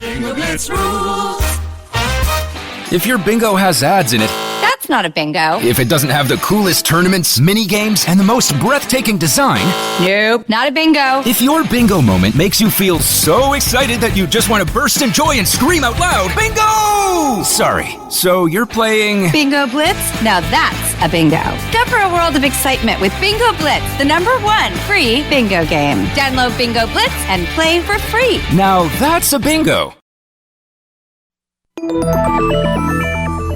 Bingo Blitz rules. If your bingo has ads in it, That's not a bingo. if it doesn't have the coolest tournaments, mini games, and the most breathtaking design, Nope, not a bingo. if your bingo moment makes you feel so excited that you just want to burst in joy and scream out loud, bingo! Sorry, so you're playing... Bingo Blitz? Now that's a bingo. Discover a world of excitement with Bingo Blitz, the #1 free bingo game. Download Bingo Blitz and play for free. Now that's a bingo.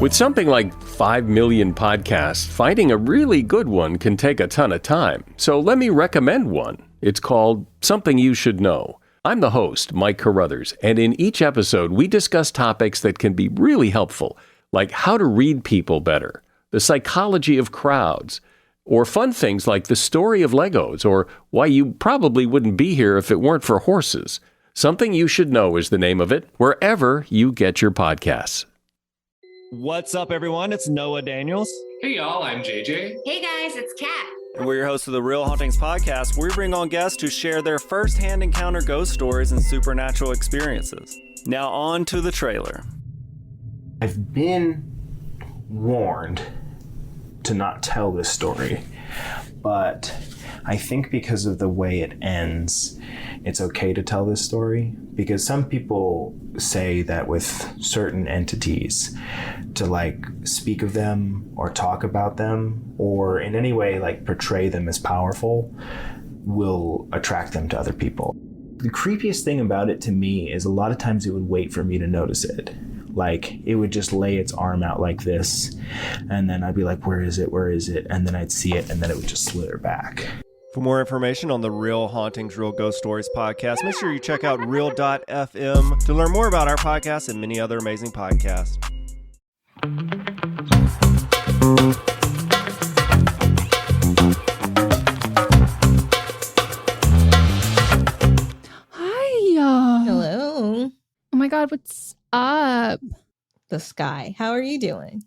With something like 5 million podcasts, finding a really good one can take a ton of time. So let me recommend one. It's called Something You Should Know. I'm the host, Mike Carruthers, and in each episode, we discuss topics that can be really helpful, like how to read people better, the psychology of crowds, or fun things like the story of Legos, or why you probably wouldn't be here if it weren't for horses. Something You Should Know is the name of it, wherever you get your podcasts. What's up, everyone? It's Noah Daniels. Hey y'all, I'm JJ. Hey guys, it's Kat. And we're your hosts of the Real Hauntings podcast, where we bring on guests who share their first-hand encounter ghost stories and supernatural experiences. Now on to the trailer. I've been warned to not tell this story, but I think because of the way it ends, it's okay to tell this story, because some people say that with certain entities, to like speak of them or talk about them or in any way like portray them as powerful will attract them to other people. The creepiest thing about it to me is a lot of times it would wait for me to notice it. Like it would just lay its arm out like this, and then I'd be like, where is it? Where is it? And then I'd see it, and then it would just slither back. For more information on the Real Hauntings, Real Ghost Stories podcast, make sure you check out real.fm to learn more about our podcast and many other amazing podcasts. Hi. Hello. Oh my God, what's up? The sky. How are you doing?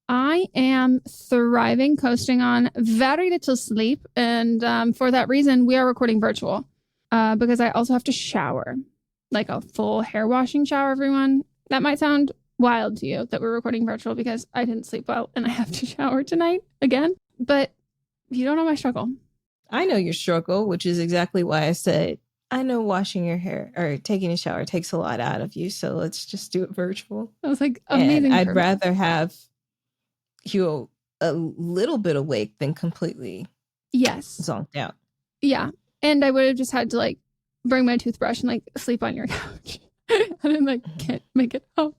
I am thriving, coasting on very little sleep. And for that reason, we are recording virtual because I also have to shower, like a full hair washing shower, everyone. That might sound wild to you that we're recording virtual because I didn't sleep well and I have to shower tonight again. But you don't know my struggle. I know your struggle, which is exactly why I said, I know washing your hair or taking a shower takes a lot out of you. So let's just do it virtual. I was like, amazing. And I'd rather have you a little bit awake than completely zonked out. Yeah. And I would have just had to like bring my toothbrush and like sleep on your couch. And then like can't make it home.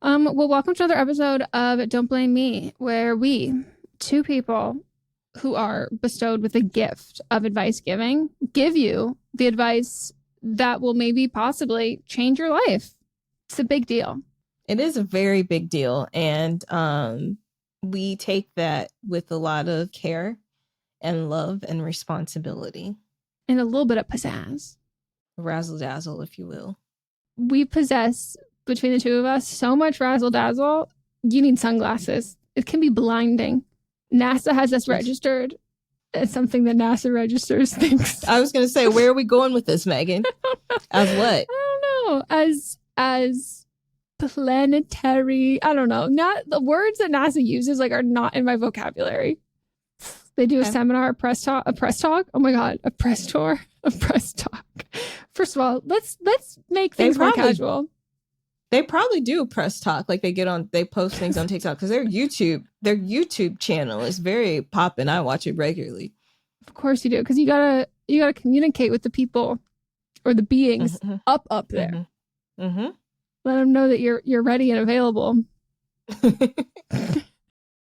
Well, welcome to another episode of Don't Blame Me, where we, two people who are bestowed with the gift of advice giving, give you the advice that will maybe possibly change your life. It's a big deal. It is a very big deal. And we take that with a lot of care and love and responsibility. And a little bit of pizzazz. Razzle dazzle, if you will. We possess, between the two of us, so much razzle dazzle. You need sunglasses. It can be blinding. NASA has us registered as something that NASA registers things. I was going to say, where are we going with this, Megan? As what? I don't know. As planetary. I don't know. Not the words that NASA uses like are not in my vocabulary. They do a seminar, a press talk. Oh my God, a press tour, a press talk. First of all, let's make things more casual. They probably do press talk. Like they post things on TikTok because their YouTube channel is very poppin'. I watch it regularly. Of course you do, because you gotta communicate with the people or the beings up there. Mm-hmm. Let them know that you're ready and available.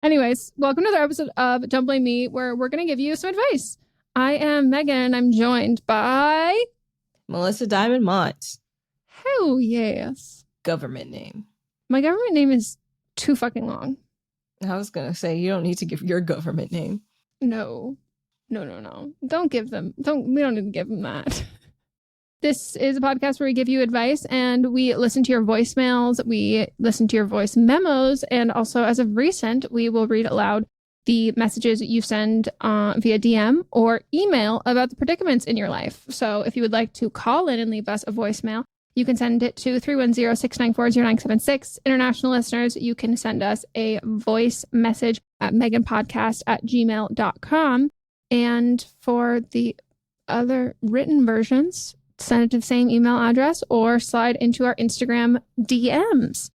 Anyways, welcome to another episode of Don't Blame Me, where we're going to give you some advice. I am Megan, and I'm joined by... Melissa Diamond Mont. Hell yes. Government name. My government name is too fucking long. I was going to say, you don't need to give your government name. No. Don't give them... We don't need to give them that. This is a podcast where we give you advice and we listen to your voicemails, we listen to your voice memos, and also as of recent, we will read aloud the messages you send via DM or email about the predicaments in your life. So if you would like to call in and leave us a voicemail, You can send it to 310-694-0976. International listeners, you can send us a voice message at meganpodcast@gmail.com. And for the other written versions, send it to the same email address or slide into our Instagram DMs.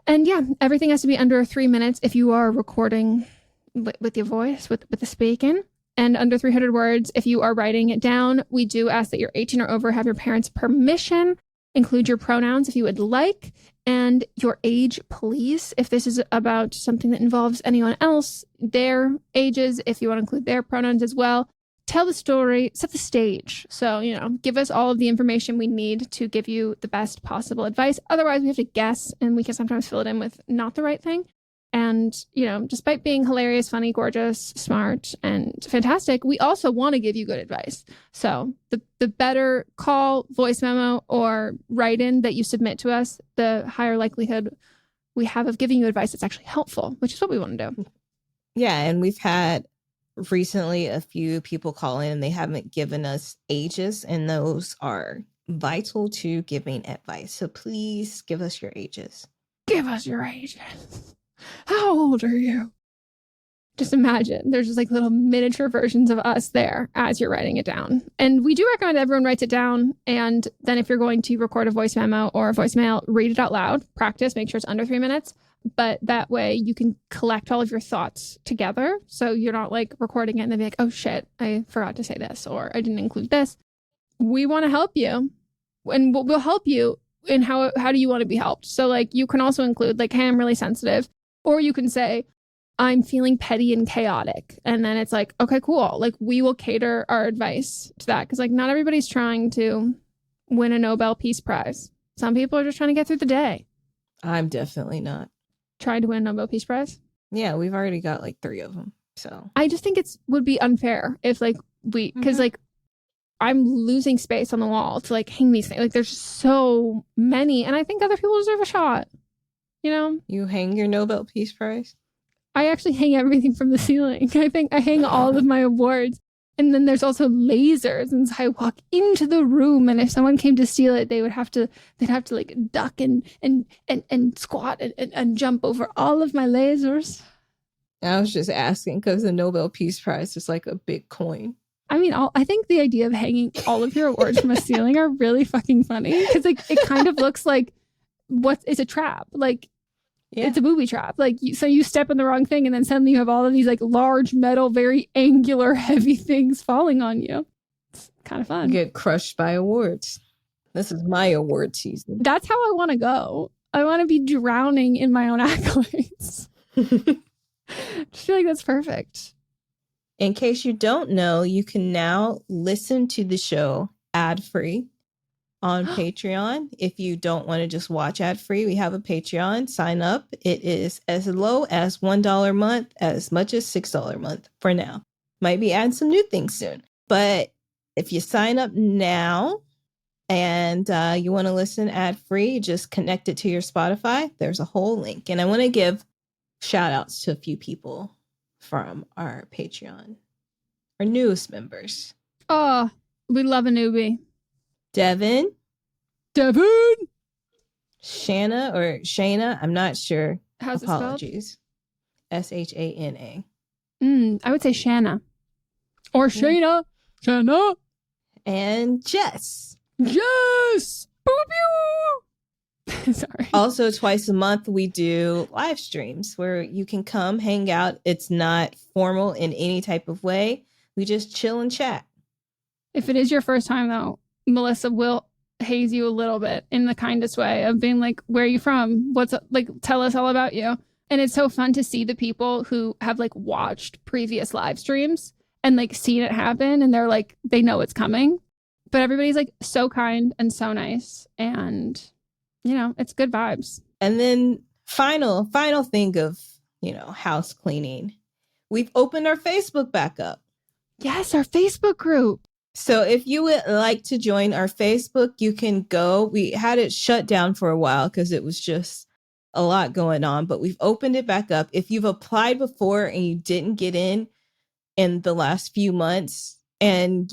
And yeah, everything has to be under 3 minutes if you are recording with your voice, with the speaking, and under 300 words if you are writing it down. We do ask that you're 18 or over, have your parents' permission, include your pronouns if you would like, and your age, please. If this is about something that involves anyone else, their ages, if you want to include their pronouns as well. Tell the story, set the stage. So, give us all of the information we need to give you the best possible advice. Otherwise, we have to guess, and we can sometimes fill it in with not the right thing. And, despite being hilarious, funny, gorgeous, smart, and fantastic, we also want to give you good advice. So the better call, voice memo, or write-in that you submit to us, the higher likelihood we have of giving you advice that's actually helpful, which is what we want to do. Yeah, and we've had recently a few people call in and they haven't given us ages, and those are vital to giving advice. So please give us your ages. Give us your ages. How old are you? Just imagine there's just like little miniature versions of us there as you're writing it down. And we do recommend everyone writes it down. And then if you're going to record a voice memo or a voicemail, read it out loud, practice, make sure it's under 3 minutes. But that way you can collect all of your thoughts together. So you're not like recording it and then be like, oh shit, I forgot to say this, or I didn't include this. We want to help you, and we'll help you in how do you want to be helped. So like you can also include like, hey, I'm really sensitive. Or you can say, I'm feeling petty and chaotic. And then it's like, okay, cool. Like we will cater our advice to that. Because like not everybody's trying to win a Nobel Peace Prize. Some people are just trying to get through the day. I'm definitely not. Trying to win a Nobel Peace Prize? Yeah, we've already got like 3 of them. So I just think would be unfair if like because like I'm losing space on the wall to like hang these things. Like there's so many. And I think other people deserve a shot. You hang your Nobel Peace Prize? I actually hang everything from the ceiling. I think I hang all of my awards. And then there's also lasers. And so I walk into the room, and if someone came to steal it, they'd have to like duck and squat and jump over all of my lasers. I was just asking because the Nobel Peace Prize is like a big coin. I mean, I think the idea of hanging all of your awards from a ceiling are really fucking funny. Because like it kind of looks like it's a trap. Like it's a booby trap. Like so you step in the wrong thing, and then suddenly you have all of these like large metal, very angular, heavy things falling on you. It's kind of fun. You get crushed by awards. This is my award season. That's how I want to go. I want to be drowning in my own accolades. Just feel like that's perfect. In case you don't know, you can now listen to the show ad-free on Patreon. If you don't want to just watch ad-free, we have a Patreon. Sign up. It is as low as $1 a month, as much as $6 a month for now. Might be adding some new things soon. But if you sign up now and you want to listen ad-free, just connect it to your Spotify. There's a whole link. And I want to give shout outs to a few people from our Patreon, our newest members. Oh, we love a newbie. Devin, Shanna or Shayna, I'm not sure. How's Apologies. Shana. I would say Shanna. Or Shayna. Shanna. And Jess. Yes! Boop. Sorry. Also, twice a month, we do live streams where you can come hang out. It's not formal in any type of way. We just chill and chat. If it is your first time, though, Melissa will haze you a little bit in the kindest way of being like, where are you from? What's up? Like, tell us all about you. And it's so fun to see the people who have like watched previous live streams and like seen it happen. And they're like, they know it's coming. But everybody's like so kind and so nice. And, it's good vibes. And then final thing of, house cleaning. We've opened our Facebook back up. Yes, our Facebook group. So if you would like to join our Facebook, you can go. We had it shut down for a while because it was just a lot going on, but we've opened it back up. If you've applied before and you didn't get in the last few months and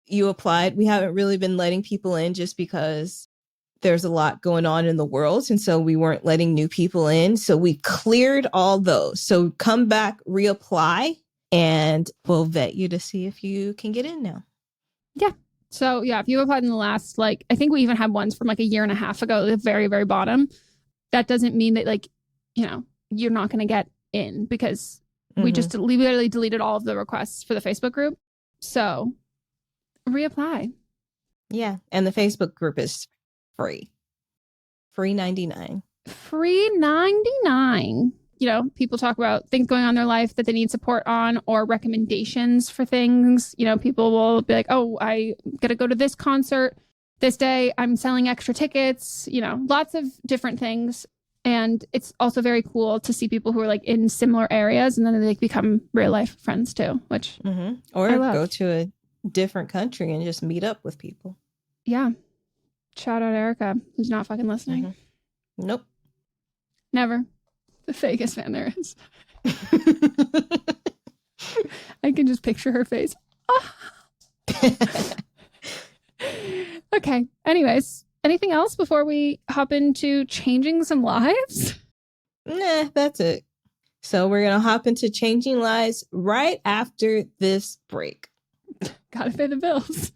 you applied. We haven't really been letting people in just because there's a lot going on in the world. And so we weren't letting new people in. So we cleared all those. So come back, reapply, and we'll vet you to see if you can get in now. Yeah. So yeah, if you applied in the last, like, I think we even had ones from like a year and a half ago, the very, very bottom. That doesn't mean that, like, you know, you're not going to get in because we literally deleted all of the requests for the Facebook group. So reapply. Yeah. And the Facebook group is free. Free 99. Free 99. You know, people talk about things going on in their life that they need support on or recommendations for things. You know, people will be like, oh, I got to go to this concert this day. I'm selling extra tickets, you know, lots of different things. And it's also very cool to see people who are like in similar areas and then they like become real life friends too, which or I love. Go to a different country and just meet up with people. Yeah. Shout out Erica, who's not fucking listening. Nope. Never. The fakest fan there is. I can just picture her face. Oh. Okay. Anyways, anything else before we hop into changing some lives? Nah, that's it. So we're going to hop into changing lives right after this break. Gotta pay the bills.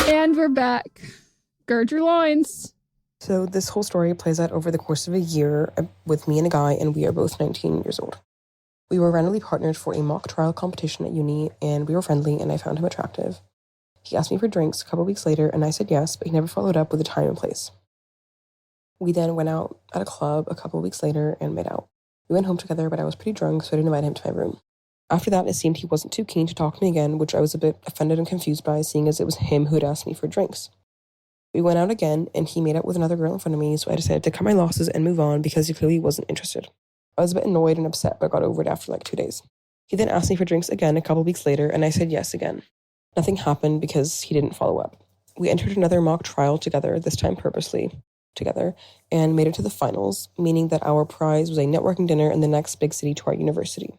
And we're back. Gird your loins. So this whole story plays out over the course of a year with me and a guy, and we are both 19 years old. We were randomly partnered for a mock trial competition at uni, and we were friendly, and I found him attractive. He asked me for drinks a couple weeks later, and I said yes, but he never followed up with a time and place. We then went out at a club a couple weeks later and made out. We went home together, but I was pretty drunk, so I didn't invite him to my room. After that, it seemed he wasn't too keen to talk to me again, which I was a bit offended and confused by, seeing as it was him who had asked me for drinks. We went out again, and he made out with another girl in front of me, so I decided to cut my losses and move on because he clearly wasn't interested. I was a bit annoyed and upset, but got over it after like 2 days. He then asked me for drinks again a couple weeks later, and I said yes again. Nothing happened because he didn't follow up. We entered another mock trial together, this time purposely together, and made it to the finals, meaning that our prize was a networking dinner in the next big city to our university.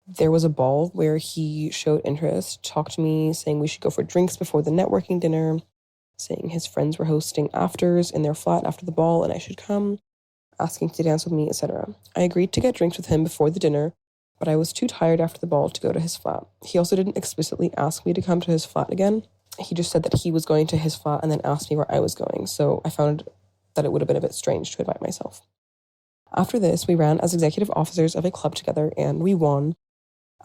There was a ball where he showed interest, talked to me, saying we should go for drinks before the networking dinner, saying his friends were hosting afters in their flat after the ball and I should come, asking to dance with me, etc. I agreed to get drinks with him before the dinner, but I was too tired after the ball to go to his flat. He also didn't explicitly ask me to come to his flat again. He just said that he was going to his flat and then asked me where I was going, so I found that it would have been a bit strange to invite myself. After this, we ran as executive officers of a club together and we won.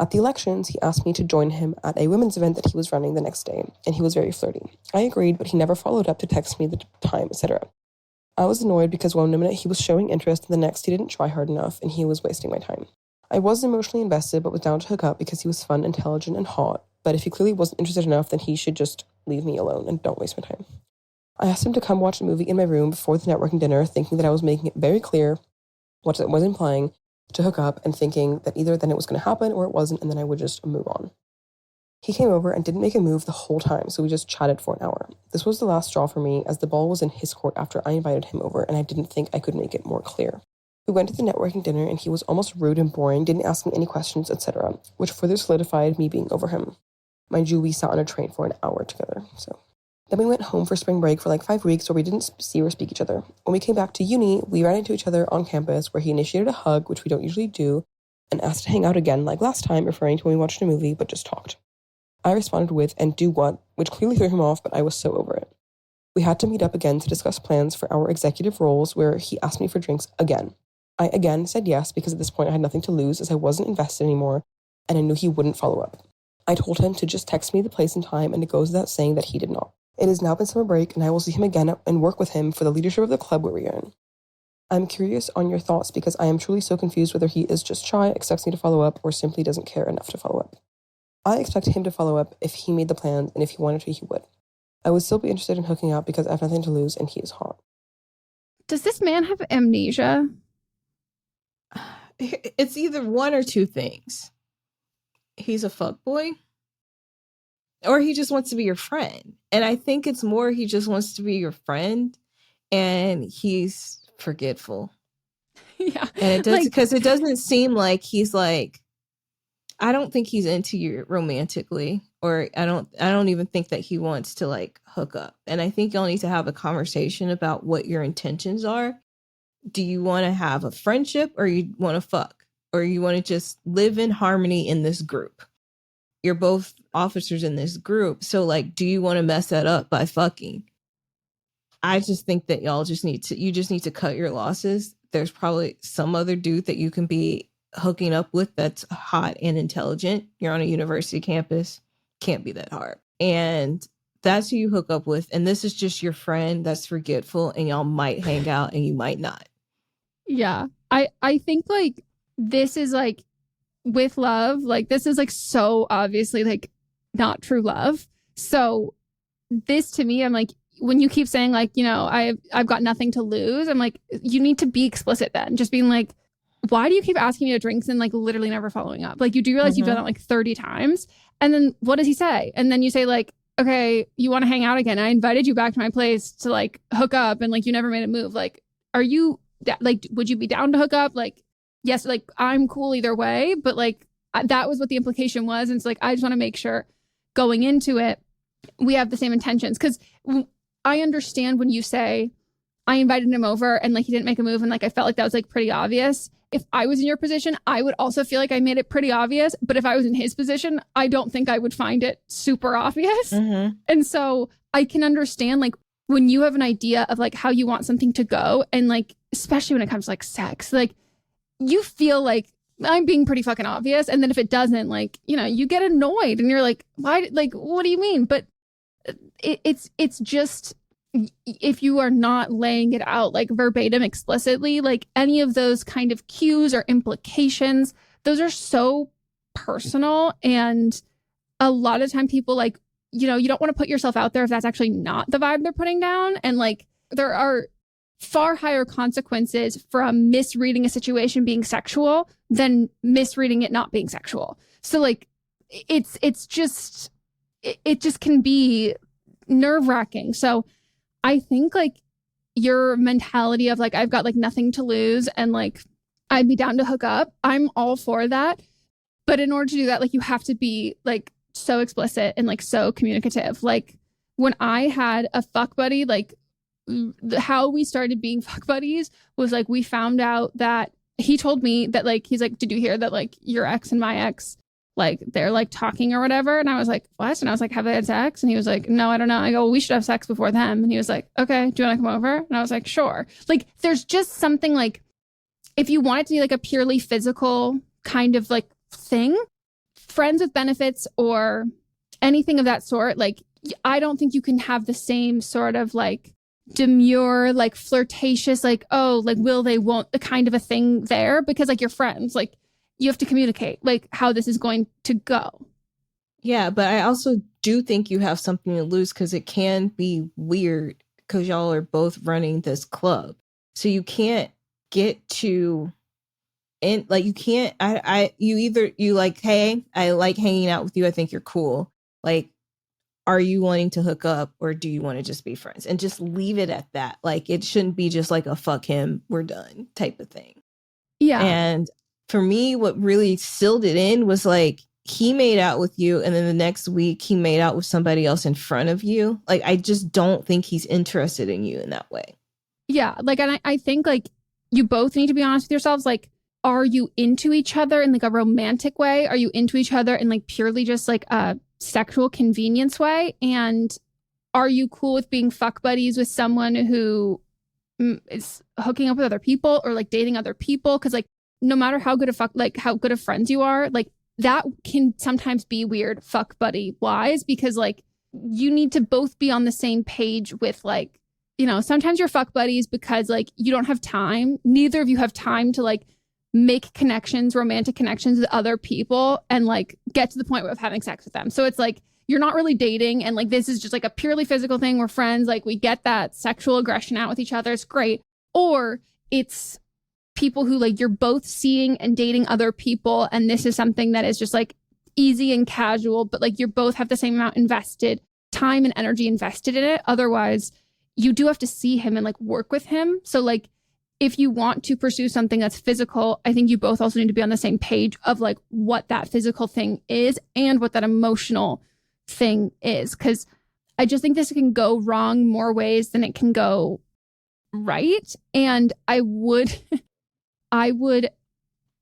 At the elections, he asked me to join him at a women's event that he was running the next day, and he was very flirty. I agreed, but he never followed up to text me the time, etc. I was annoyed because one minute he was showing interest, and the next he didn't try hard enough, and he was wasting my time. I wasn't emotionally invested, but was down to hook up because he was fun, intelligent, and hot, but if he clearly wasn't interested enough, then he should just leave me alone and don't waste my time. I asked him to come watch a movie in my room before the networking dinner, thinking that I was making it very clear what it was implying, to hook up, and thinking that either then it was going to happen or it wasn't, and then I would just move on. He came over and didn't make a move the whole time, so we just chatted for an hour. This was the last straw for me, as the ball was in his court after I invited him over, and I didn't think I could make it more clear. We went to the networking dinner, and he was almost rude and boring, didn't ask me any questions, etc., which further solidified me being over him. Mind you, we sat on a train for an hour together, so... Then we went home for spring break for like 5 weeks where we didn't see or speak each other. When we came back to uni, we ran into each other on campus where he initiated a hug, which we don't usually do, and asked to hang out again like last time, referring to when we watched a movie but just talked. I responded with, and do what, which clearly threw him off, but I was so over it. We had to meet up again to discuss plans for our executive roles where he asked me for drinks again. I again said yes because at this point I had nothing to lose as I wasn't invested anymore, and I knew he wouldn't follow up. I told him to just text me the place and time, and it goes without saying that he did not. It has now been summer break, and I will see him again and work with him for the leadership of the club where we are in. I'm curious on your thoughts because I am truly so confused whether he is just shy, expects me to follow up, or simply doesn't care enough to follow up. I expect him to follow up if he made the plans, and if he wanted to, he would. I would still be interested in hooking up because I have nothing to lose, and he is hot. Does this man have amnesia? It's either one or two things. he's a fuckboy, or he just wants to be your friend. And I think it's more he just wants to be your friend, and he's forgetful. Yeah. And it does, Like, because it doesn't seem like he's like, I don't think he's into you romantically, or I don't even think that he wants to like hook up. And I think y'all need to have a conversation about what your intentions are. Do you want to have a friendship, or you want to fuck, or you want to just live in harmony in this group? You're both officers in this group. So like, do you want to mess that up by fucking? I just think that you just need to cut your losses. There's probably some other dude that you can be hooking up with that's hot and intelligent. You're on a university campus. Can't be that hard. And that's who you hook up with. And this is just your friend that's forgetful, and y'all might hang out and you might not. yeah. I think like this is like with love, like this is like so obviously like not true love. So this to me, I'm like, when you keep saying like, you know, I've got nothing to lose, I'm like, you need to be explicit then. Just being like, why do you keep asking me to drinks and like literally never following up? Like, you do realize you've done it like 30 times. And then what does he say? And then you say like, okay, you want to hang out again? I invited you back to my place to like hook up, and like you never made a move. Like, are you like, would you be down to hook up? Like, yes, like I'm cool either way, but like that was what the implication was. And it's like, I just want to make sure going into it, we have the same intentions. Because I understand when you say, I invited him over and like he didn't make a move, and like I felt like that was like pretty obvious. If I was in your position, I would also feel like I made it pretty obvious. But if I was in his position, I don't think I would find it super obvious. Mm-hmm. And so I can understand like when you have an idea of like how you want something to go, and like especially when it comes to like sex, like you feel like I'm being pretty fucking obvious. And then if it doesn't, like, you know, you get annoyed and you're like, why? Like, what do you mean? But it's just, if you are not laying it out like verbatim explicitly, like any of those kind of cues or implications, those are so personal. And a lot of time people like, you know, you don't want to put yourself out there if that's actually not the vibe they're putting down. And like there are far higher consequences from misreading a situation being sexual than misreading it not being sexual. So like it just can be nerve-wracking. So I think like your mentality of like, I've got like nothing to lose and like I'd be down to hook up, I'm all for that. But in order to do that, like you have to be like so explicit and like so communicative. Like when I had a fuck buddy, like how we started being fuck buddies was like we found out that he told me that like he's like, did you hear that like your ex and my ex, like they're like talking or whatever? And I was like, what? And I was like, have they had sex? And he was like, no, I don't know. I go, well, we should have sex before them. And he was like, okay, do you want to come over? And I was like, sure. Like there's just something like, if you want it to be like a purely physical kind of like thing, friends with benefits or anything of that sort, like I don't think you can have the same sort of like demure, like flirtatious, like, oh, like will they, won't, the kind of a thing there, because like you're friends, like you have to communicate like how this is going to go. Yeah, but I also do think you have something to lose, because it can be weird because y'all are both running this club. So you can't get to, and like you can't, you like, hey, I like hanging out with you, I think you're cool. Like, are you wanting to hook up, or do you want to just be friends? And just leave it at that. Like it shouldn't be just like a fuck him, we're done type of thing. Yeah. And for me, what really sealed it in was like, he made out with you, and then the next week he made out with somebody else in front of you. Like, I just don't think he's interested in you in that way. Yeah. Like, and I think like you both need to be honest with yourselves. Like, are you into each other in like a romantic way? Are you into each other in like purely just like a sexual convenience way? And are you cool with being fuck buddies with someone who is hooking up with other people or like dating other people? Because like, no matter how good how good of friends you are, like that can sometimes be weird fuck buddy wise, because like you need to both be on the same page with like, you know, sometimes you're fuck buddies because like you don't have time. Neither of you have time to like make connections, romantic connections with other people and like get to the point of having sex with them. So it's like, you're not really dating. And like, this is just like a purely physical thing. We're friends. Like we get that sexual aggression out with each other. It's great. Or it's people who like you're both seeing and dating other people, and this is something that is just like easy and casual, but like you both have the same amount invested, time and energy invested in it. Otherwise, you do have to see him and like work with him. So like if you want to pursue something that's physical, I think you both also need to be on the same page of like what that physical thing is and what that emotional thing is. Because I just think this can go wrong more ways than it can go right. And I would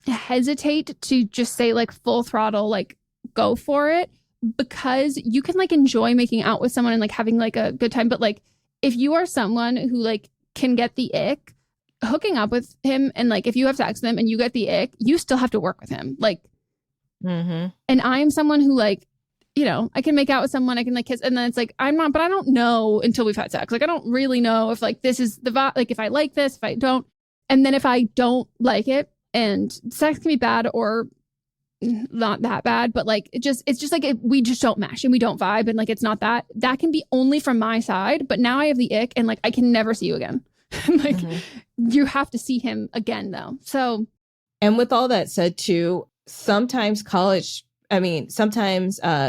hesitate to just say like full throttle, like go for it, because you can like enjoy making out with someone and like having like a good time. But like if you are someone who like can get the ick, hooking up with him, and like if you have sex with him and you get the ick, you still have to work with him. Like, and I am someone who like, you know, I can make out with someone, I can like kiss, and then it's like, but I don't know until we've had sex. Like, I don't really know if like this is the vibe, like if I like this, if I don't. And then if I don't like it, and sex can be bad or not that bad, but like it's just like we just don't mesh and we don't vibe, and like it's not that can be only from my side. But now I have the ick, and like I can never see you again. Like you have to see him again though. So, and with all that said too, sometimes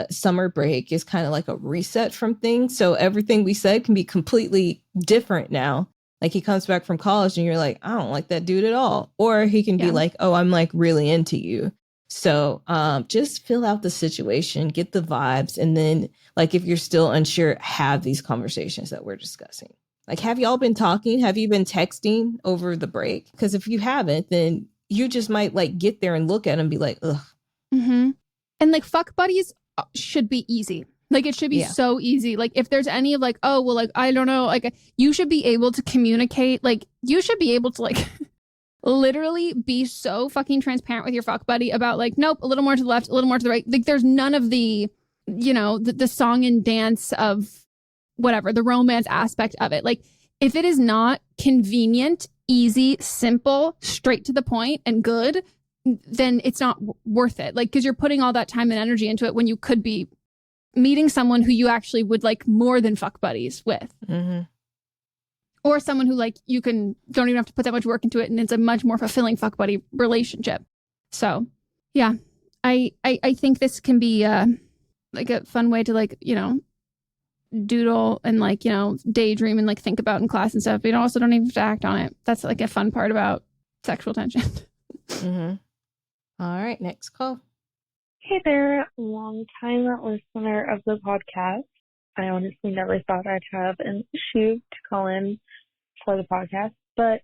summer break is kind of like a reset from things. So everything we said can be completely different now. Like he comes back from college and you're like, I don't like that dude at all. Or he can be like, oh, I'm like really into you. So just fill out the situation, get the vibes. And then like, if you're still unsure, have these conversations that we're discussing. Like, have y'all been talking? Have you been texting over the break? Because if you haven't, then you just might like get there and look at him and be like, ugh. And like fuck buddies should be easy. Like it should be so easy. Like if there's any of like, oh, well, like, I don't know, like you should be able to communicate. Like you should be able to like literally be so fucking transparent with your fuck buddy about like, nope, a little more to the left, a little more to the right. Like there's none of the, you know, the song and dance of whatever, the romance aspect of it. Like if it is not convenient, easy, simple, straight to the point and good, then it's not worth it. Like, because you're putting all that time and energy into it when you could be meeting someone who you actually would like more than fuck buddies with. Or someone who like you don't even have to put that much work into it, and it's a much more fulfilling fuck buddy relationship. So yeah, I think this can be like a fun way to like, you know, doodle and like, you know, daydream and like think about in class and stuff, but you also don't even have to act on it. That's like a fun part about sexual tension. All right, next call. Hey there, long time listener of the podcast. I honestly never thought I'd have an issue to call in for the podcast, but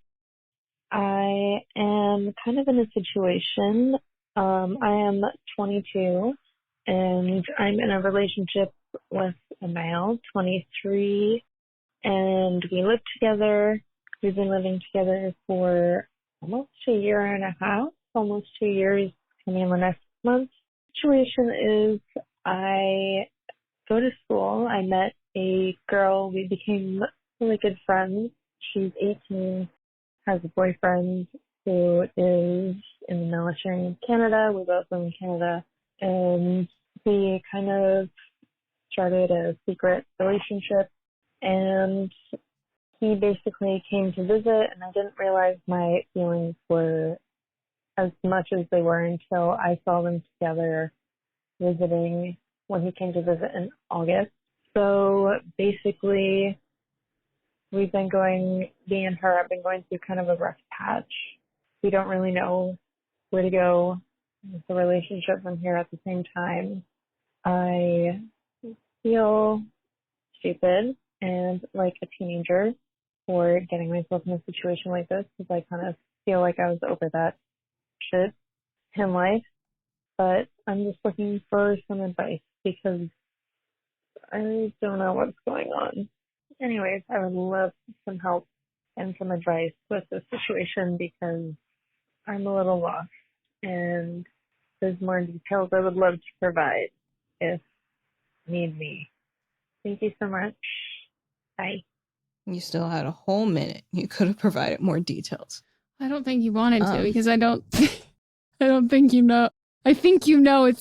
I am kind of in a situation. I am 22 and I'm in a relationship with a male, 23, and we live together. We've been living together for almost a year and a half, almost 2 years, coming in the next month. Situation is I go to school. I met a girl. We became really good friends. She's 18, has a boyfriend who is in the military in Canada. We both live in Canada. And we kind of started a secret relationship. And he basically came to visit, and I didn't realize my feelings were as much as they were until I saw them together visiting when he came to visit in August. So basically, me and her have been going through kind of a rough patch. We don't really know where to go with the relationship from here at the same time. I feel stupid and like a teenager for getting myself in a situation like this, because I kind of feel like I was over that shit in life. But I'm just looking for some advice because I don't know what's going on. Anyways, I would love some help and some advice with this situation because I'm a little lost and there's more details I would love to provide if need be. Thank you so much. Bye. You still had a whole minute. You could have provided more details. I don't think you wanted to, because I don't think you know. I think you know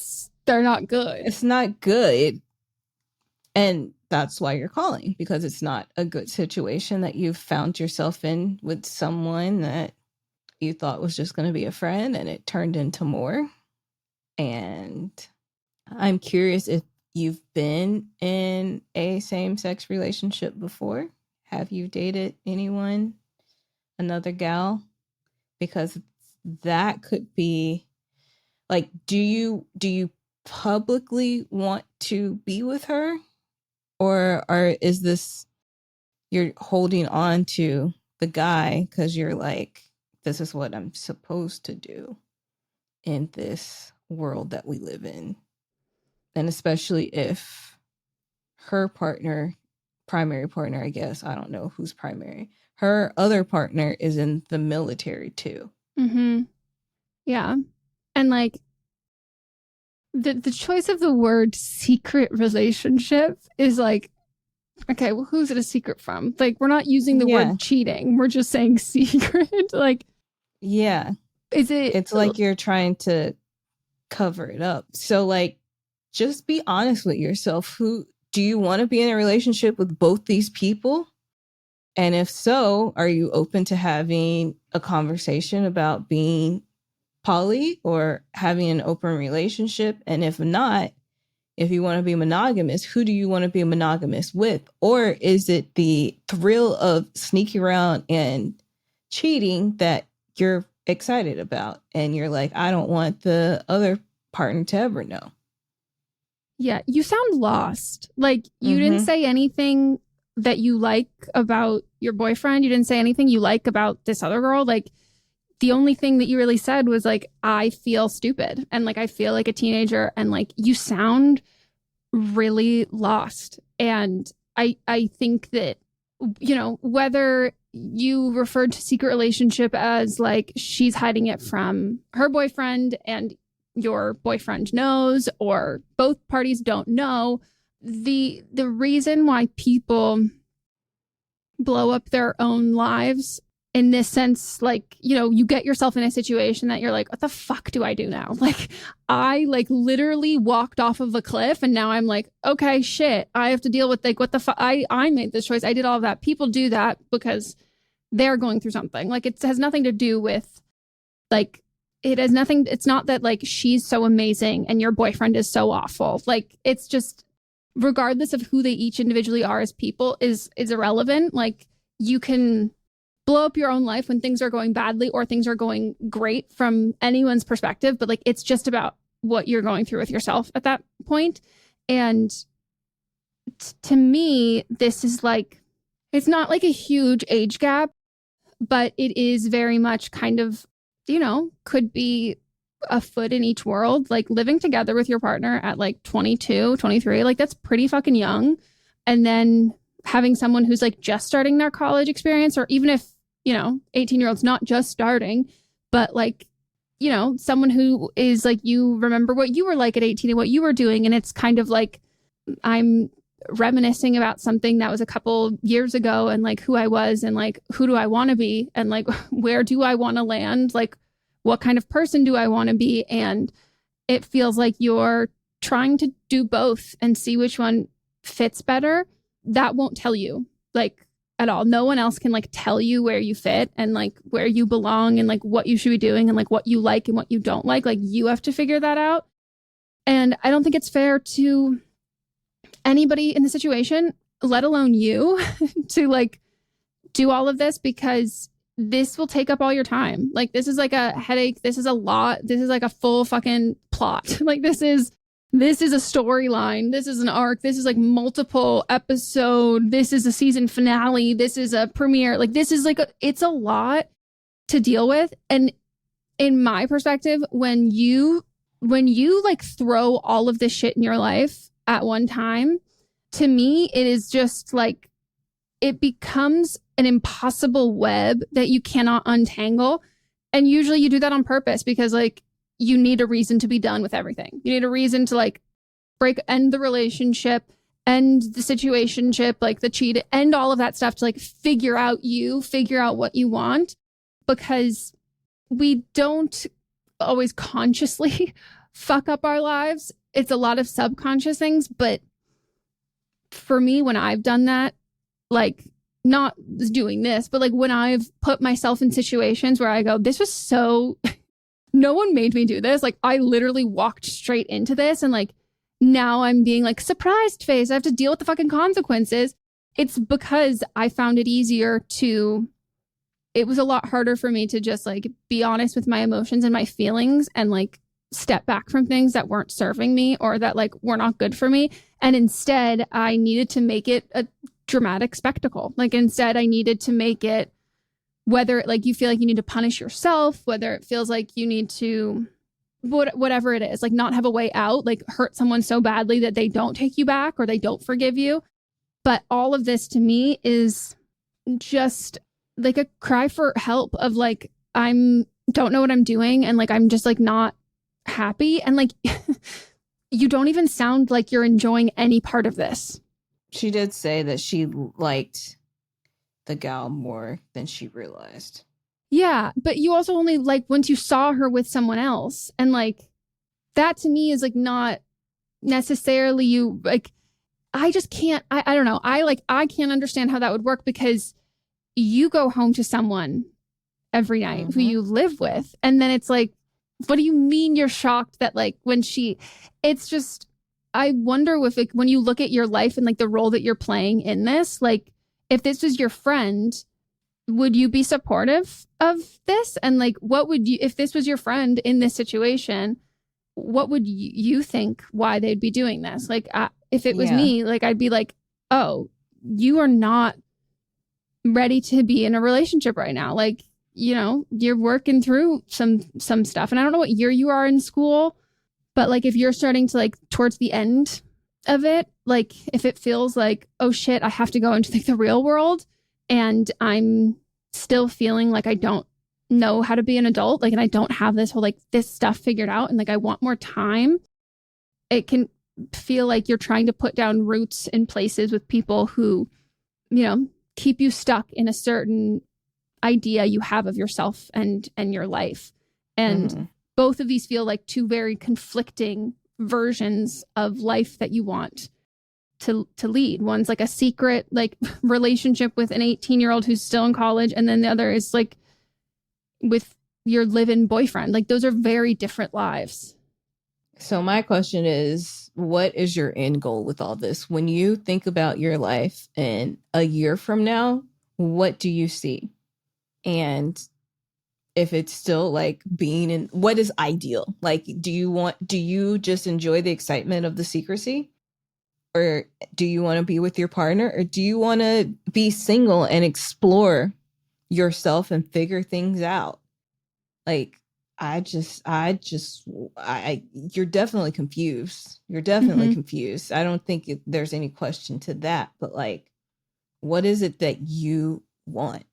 they're not good. It's not good. And that's why you're calling, because it's not a good situation that you've found yourself in with someone that you thought was just going to be a friend and it turned into more. And I'm curious if you've been in a same-sex relationship before. Have you dated anyone, another gal? Because that could be like, do you publicly want to be with her, or is this you're holding on to the guy because you're like, this is what I'm supposed to do in this world that we live in? And especially if her partner, primary partner, I guess, I don't know who's primary, her other partner is in the military too. Mm-hmm. Yeah. And like the choice of the word secret relationship is like, okay, well, who's it a secret from? Like, we're not using the word cheating. We're just saying secret. Like, yeah. It's like you're trying to cover it up. So like, just be honest with yourself. Who do you want to be in a relationship with both these people? And if so, are you open to having a conversation about being poly or having an open relationship? And if not, if you want to be monogamous, who do you want to be monogamous with? Or is it the thrill of sneaking around and cheating that you're excited about? And you're like, I don't want the other partner to ever know. Yeah, you sound lost. Like, you didn't say anything that you like about your boyfriend. You didn't say anything you like about this other girl. Like, the only thing that you really said was like, I feel stupid and like I feel like a teenager, and like you sound really lost. And I think that, you know, whether you referred to secret relationship as like she's hiding it from her boyfriend and your boyfriend knows, or both parties don't know, the reason why people blow up their own lives in this sense, like, you know, you get yourself in a situation that you're like, what the fuck do I do now? Like, I like literally walked off of a cliff and now I'm like, okay, shit, I have to deal with like, what the fuck? I made this choice. I did all of that. People do that because they're going through something. Like, it has nothing to do with like, it has nothing. It's not that like she's so amazing and your boyfriend is so awful. Like, it's just, regardless of who they each individually are as people is irrelevant. Like, you can blow up your own life when things are going badly or things are going great from anyone's perspective. But like, it's just about what you're going through with yourself at that point. And to me, this is like, it's not like a huge age gap, but it is very much kind of, you know, could be a foot in each world. Like, living together with your partner at like 22, 23, like that's pretty fucking young. And then having someone who's like just starting their college experience, or even if, you know, 18-year-olds not just starting, but like, you know, someone who is like, you remember what you were like at 18 and what you were doing. And it's kind of like, I'm reminiscing about something that was a couple years ago and like who I was and like, who do I want to be? And like, where do I want to land? Like, what kind of person do I want to be? And it feels like you're trying to do both and see which one fits better. That won't tell you like at all. No one else can like tell you where you fit and like where you belong and like what you should be doing and like what you like and what you don't like. Like, you have to figure that out. And I don't think it's fair to anybody in the situation, let alone you, to like do all of this, because this will take up all your time. Like, this is like a headache. This is a lot. This is like a full fucking plot. Like, this is a storyline. This is an arc. This is like multiple episode. This is a season finale. This is a premiere. Like, this is like, it's a lot to deal with. And in my perspective, when you like throw all of this shit in your life at one time, to me, it is just like, it becomes an impossible web that you cannot untangle. And usually you do that on purpose because like, you need a reason to be done with everything. You need a reason to like end the relationship, end the situationship, like the cheat, end all of that stuff to like figure out what you want, because we don't always consciously fuck up our lives. It's a lot of subconscious things. But for me, when I've done that, like, not doing this, but like when I've put myself in situations where I go, this was so, no one made me do this. Like, I literally walked straight into this, and like, now I'm being like surprised face. I have to deal with the fucking consequences. It's because I found it easier to, it was a lot harder for me to just like be honest with my emotions and my feelings and like step back from things that weren't serving me or that like were not good for me. And instead I needed to make it a dramatic spectacle. Like instead I needed to make it, whether like you feel like you need to punish yourself, whether it feels like you need to, whatever it is, like not have a way out, like hurt someone so badly that they don't take you back or they don't forgive you. But all of this to me is just like a cry for help of like, don't know what I'm doing. And like, I'm just like not happy. And like, you don't even sound like you're enjoying any part of this. She did say that she liked the gal more than she realized. Yeah. But you also only like once you saw her with someone else. And like, that to me is like not necessarily you like, I just can't, I don't know. I can't understand how that would work because you go home to someone every night who you live with. And then it's like, what do you mean you're shocked that like it's just, I wonder if like, when you look at your life and like the role that you're playing in this, like if this was your friend, would you be supportive of this? And like, what would you, if this was your friend in this situation, what would you think why they'd be doing this? Like, if it was me, like, I'd be like, oh, you are not ready to be in a relationship right now. Like, you know, you're working through some stuff. And I don't know what year you are in school, but like, if you're starting to like towards the end of it, like if it feels like, oh shit, I have to go into like the real world and I'm still feeling like I don't know how to be an adult, like, and I don't have this whole, like this stuff figured out. And like, I want more time. It can feel like you're trying to put down roots in places with people who, you know, keep you stuck in a certain idea you have of yourself and your life. And both of these feel like two very conflicting versions of life that you want to lead. One's like a secret like relationship with an 18-year-old who's still in college, and then the other is like with your live-in boyfriend. Like those are very different lives. So my question is, what is your end goal with all this? When you think about your life and a year from now, what do you see? And if it's still like being in, what is ideal? Like, do you just enjoy the excitement of the secrecy? Or do you want to be with your partner? Or do you want to be single and explore yourself and figure things out? Like, you're definitely confused. You're definitely confused. I don't think there's any question to that. But like, what is it that you want?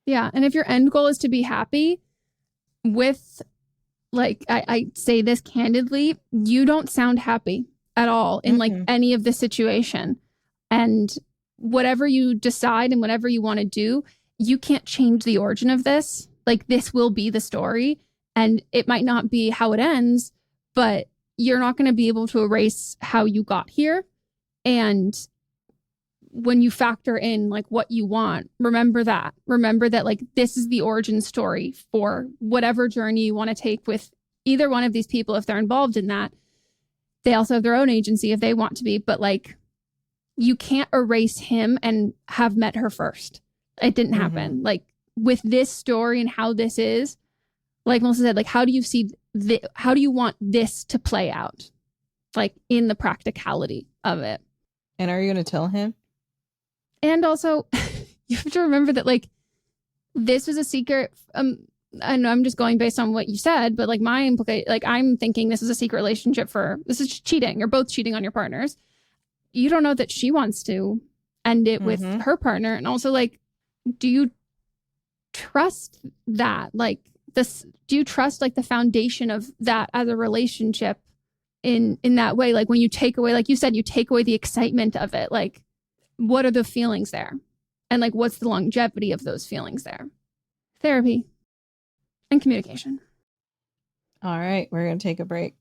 Yeah. And if your end goal is to be happy with, like, I say this candidly, you don't sound happy at all in like any of the situation. And whatever you decide and whatever you want to do, you can't change the origin of this. Like, this will be the story. And it might not be how it ends, but you're not going to be able to erase how you got here. And when you factor in like what you want, remember that like this is the origin story for whatever journey you want to take with either one of these people. If they're involved in that, they also have their own agency if they want to be, but like, you can't erase him and have met her first. It didn't happen. Like with this story and how this is, like Melissa said, like, how do you want this to play out? Like in the practicality of it. And are you going to tell him? And also, you have to remember that, like, this was a secret. I know I'm just going based on what you said, but like I'm thinking this is a secret relationship this is cheating. You're both cheating on your partners. You don't know that she wants to end it with her partner. And also, like, do you trust that? Like, do you trust like the foundation of that as a relationship in that way? Like when you take away, like you said, you take away the excitement of it, like, what are the feelings there? And like, what's the longevity of those feelings there? Therapy and communication. All right, we're going to take a break.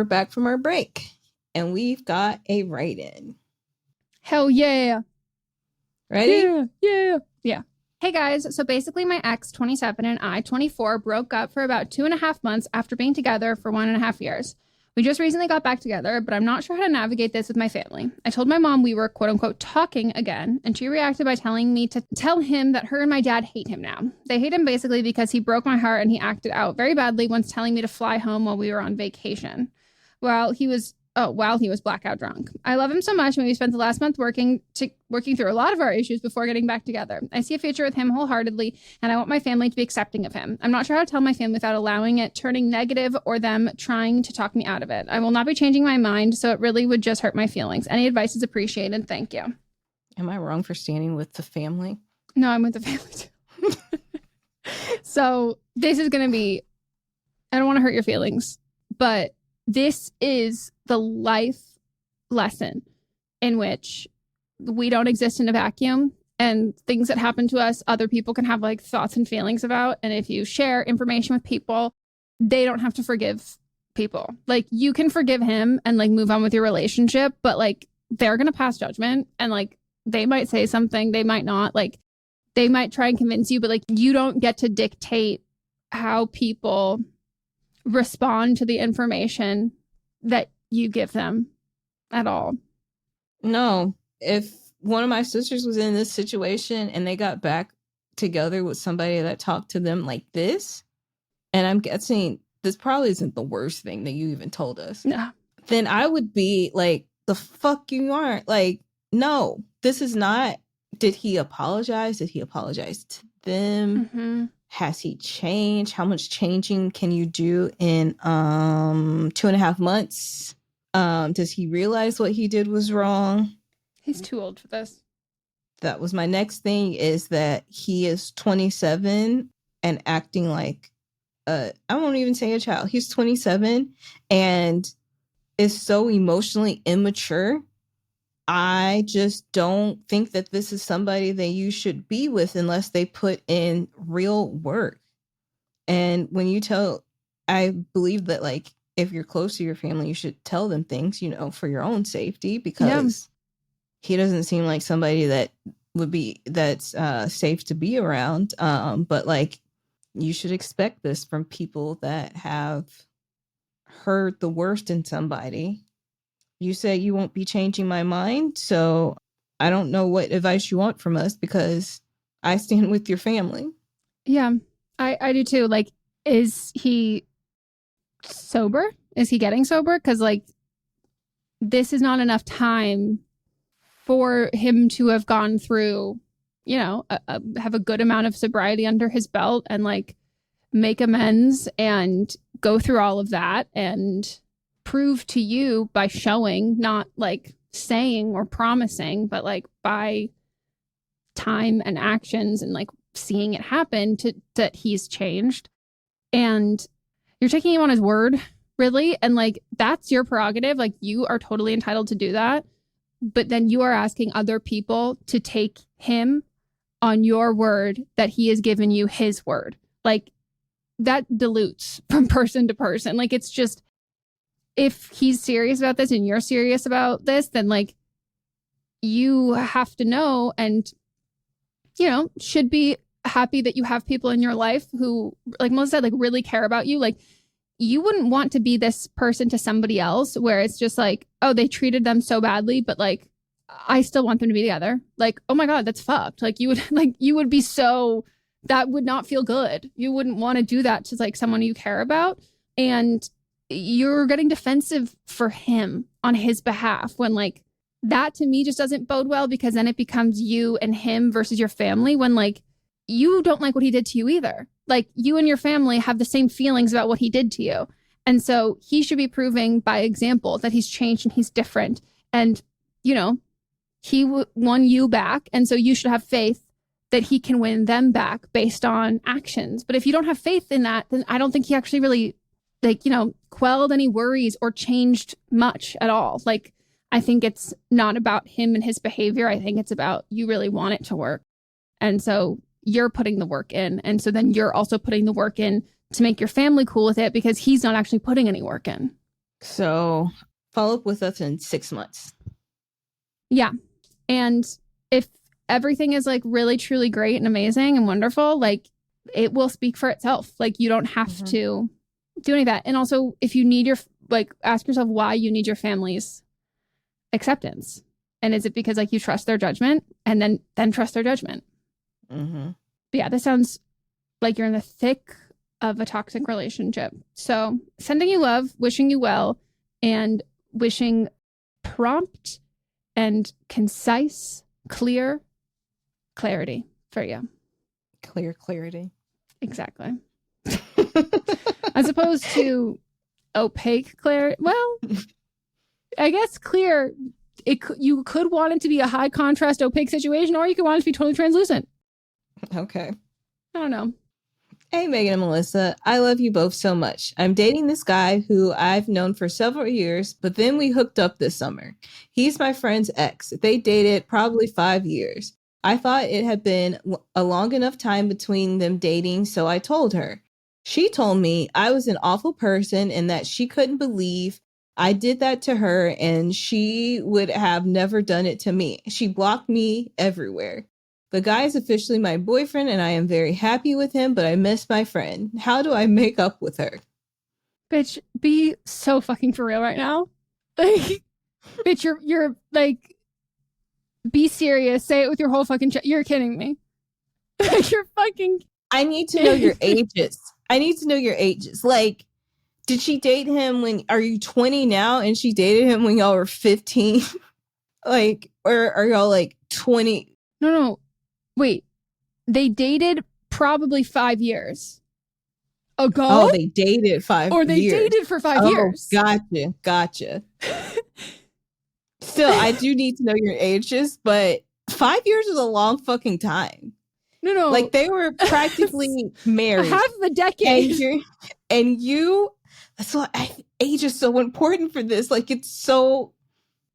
back from our break and we've got a write-in. Hell yeah. Ready? Yeah. Hey guys, so basically my ex, 27, and I, 24, broke up for about 2.5 months after being together for 1.5 years. We just recently got back together, but I'm not sure how to navigate this with my family. I told my mom we were quote unquote talking again, and she reacted by telling me to tell him that her and my dad hate him now. They hate him basically because he broke my heart and he acted out very badly once telling me to fly home while we were on vacation. While he was blackout drunk. I love him so much, and we spent the last month working through a lot of our issues before getting back together. I see a future with him wholeheartedly, and I want my family to be accepting of him. I'm not sure how to tell my family without allowing it turning negative or them trying to talk me out of it. I will not be changing my mind, so it really would just hurt my feelings. Any advice is appreciated. Thank you. Am I wrong for standing with the family? No, I'm with the family too. So this is going to be, I don't want to hurt your feelings, but this is the life lesson in which we don't exist in a vacuum, and things that happen to us, other people can have like thoughts and feelings about. And if you share information with people, they don't have to forgive people. Like, you can forgive him and like move on with your relationship, but like they're going to pass judgment, and like they might say something, they might not, like they might try and convince you, but like you don't get to dictate how people respond to the information that you give them at all. No. If one of my sisters was in this situation and they got back together with somebody that talked to them like this, and I'm guessing this probably isn't the worst thing that you even told us. No. Then I would be like, the fuck you aren't. Like, no, this is not. Did he apologize? Did he apologize to them? Mm-hmm. Has he changed? How much changing can you do in 2.5 months? Does he realize what he did was wrong? He's too old for this. That was my next thing, is that he is 27 and acting like I won't even say a child. He's 27 and is so emotionally immature. I just don't think that this is somebody that you should be with unless they put in real work. And when you I believe that like if you're close to your family, you should tell them things, you know, for your own safety, because he doesn't seem like somebody that that's safe to be around. But like, you should expect this from people that have heard the worst in somebody. You say you won't be changing my mind, so I don't know what advice you want from us, because I stand with your family. Yeah, I do too. Like, is he sober? Is he getting sober? Because like, this is not enough time for him to have gone through, you know, have a good amount of sobriety under his belt and like make amends and go through all of that and prove to you by showing, not like saying or promising, but like by time and actions and like seeing it happen that he's changed. And you're taking him on his word, really. And like, that's your prerogative. Like, you are totally entitled to do that. But then you are asking other people to take him on your word that he has given you his word. Like, that dilutes from person to person. Like, it's just, if he's serious about this and you're serious about this, then like, you have to know and, you know, should be happy that you have people in your life who, like Melissa said, like really care about you. Like, you wouldn't want to be this person to somebody else where it's just like, oh, they treated them so badly, but like, I still want them to be together. Like, oh my God, that's fucked. Like, you would be so, that would not feel good. You wouldn't want to do that to like someone you care about. And you're getting defensive for him on his behalf when like, that to me just doesn't bode well, because then it becomes you and him versus your family when like, you don't like what he did to you either. Like, you and your family have the same feelings about what he did to you. And so he should be proving by example that he's changed and he's different. And, you know, he won you back. And so you should have faith that he can win them back based on actions. But if you don't have faith in that, then I don't think he actually really, like, you know, quelled any worries or changed much at all. Like, I think it's not about him and his behavior. I think it's about you really want it to work. And so you're putting the work in. And so then you're also putting the work in to make your family cool with it, because he's not actually putting any work in. So follow up with us in 6 months. Yeah. And if everything is like really, truly great and amazing and wonderful, like it will speak for itself. Like you don't have to do any of that. And also if you need your, like, ask yourself why you need your family's acceptance. And is it because like you trust their judgment, and then trust their judgment? But yeah, this sounds like you're in the thick of a toxic relationship. So sending you love, wishing you well, and wishing prompt and concise, clear clarity for you. Clear clarity. Exactly. As opposed to opaque clarity. Well, I guess clear, you could want it to be a high contrast opaque situation, or you could want it to be totally translucent. Okay. I don't know. Hey, Meghan and Melisa, I love you both so much. I'm dating this guy who I've known for several years, but then we hooked up this summer. He's my friend's ex. They dated probably 5 years. I thought it had been a long enough time between them dating, so I told her. She told me I was an awful person and that she couldn't believe I did that to her, and she would have never done it to me. She blocked me everywhere. The guy is officially my boyfriend, and I am very happy with him, but I miss my friend. How do I make up with her? Bitch, be so fucking for real right now. Like, bitch, you're like, be serious. Say it with your whole fucking chest. You're kidding me. You're fucking. I need to know your ages. I need to know your ages. Like, did she date him are you 20 now and she dated him when y'all were 15? Like, or are y'all like 20? No. Wait. They dated probably 5 years ago? Oh, they dated 5 years. Or they dated for 5 years. Gotcha. Still, I do need to know your ages, but 5 years is a long fucking time. No. Like, they were practically married. Half of a decade. And that's why age is so important for this. Like, it's so...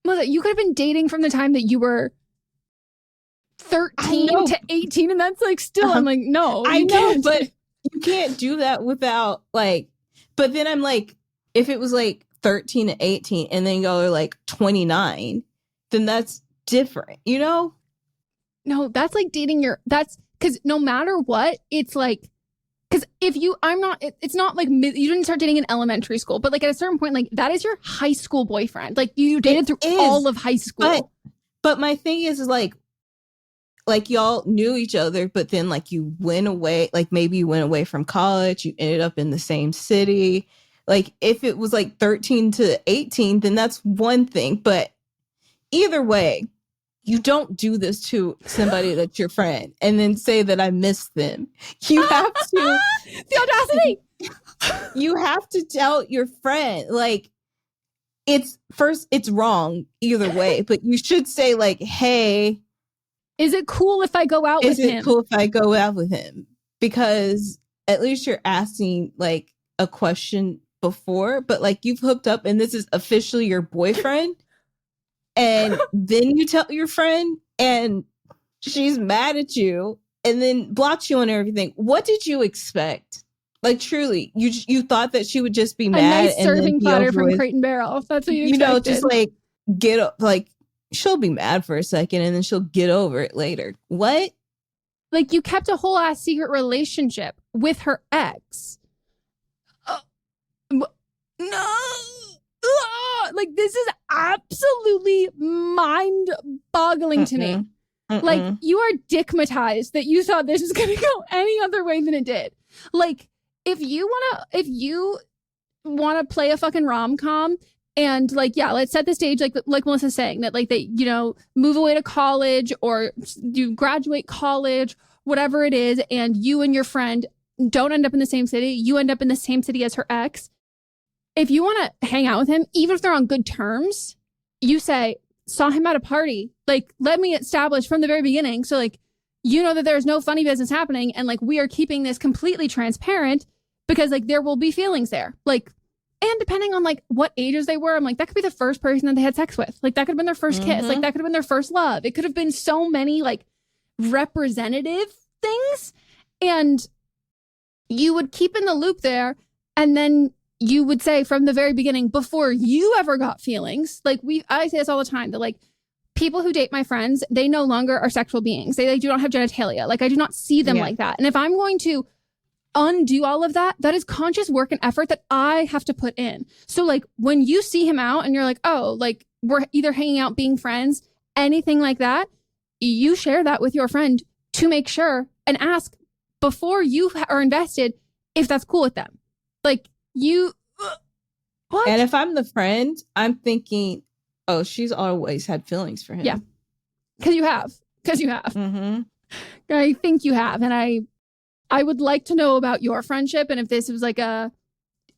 Melissa, you could have been dating from the time that you were 13 to 18, and that's like still, I'm like, no. I know, but you can't do that without, like... But then I'm like, if it was like 13 to 18, and then y'all are like 29, then that's different, you know? No, that's like dating that's... Because no matter what, it's like... Because it's not like you didn't start dating in elementary school, but like at a certain point, like that is your high school boyfriend. Like you dated through all of high school. But my thing is like y'all knew each other, but then like you went away, like maybe you went away from college, you ended up in the same city. Like if it was like 13 to 18, then that's one thing. But either way, you don't do this to somebody that's your friend and then say that I miss them. You have to... The audacity! You have to tell your friend, like, it's wrong either way, but you should say, like, hey... Is it cool if I go out with him? Is it cool if I go out with him? Because at least you're asking, like, a question before, but, like, you've hooked up and this is officially your boyfriend. And then you tell your friend and she's mad at you and then blocks you on everything. What did you expect? Like, truly, you thought that she would just be mad. A nice serving platter from Crate and Barrel. That's what you expected. You know, just like she'll be mad for a second and then she'll get over it later. What? Like, you kept a whole ass secret relationship with her ex. No. Like, this is absolutely mind-boggling to me. Like, you are dickmatized that you thought this was going to go any other way than it did. Like, if you want to play a fucking rom-com and, like, yeah, let's set the stage, like Melissa's saying, that, like, they, you know, move away to college or you graduate college, whatever it is, and you and your friend don't end up in the same city. You end up in the same city as her ex. If you want to hang out with him, even if they're on good terms, you say, saw him at a party. Like, let me establish from the very beginning. So, like, you know that there's no funny business happening. And, like, we are keeping this completely transparent because, like, there will be feelings there. Like, and depending on, like, what ages they were, I'm like, that could be the first person that they had sex with. Like, that could have been their first kiss. Like, that could have been their first love. It could have been so many, like, representative things. And you would keep in the loop there. And then you would say from the very beginning, before you ever got feelings, like I say this all the time, that like people who date my friends, they no longer are sexual beings. They do not have genitalia. Like I do not see them like that. And if I'm going to undo all of that, that is conscious work and effort that I have to put in. So like when you see him out and you're like, oh, like we're either hanging out, being friends, anything like that, you share that with your friend to make sure and ask before you are invested if that's cool with them. Like you, what? And if I'm the friend, I'm thinking, oh, she's always had feelings for him. Yeah. Because you have. Mm-hmm. I think you have. And I would like to know about your friendship. And if this was like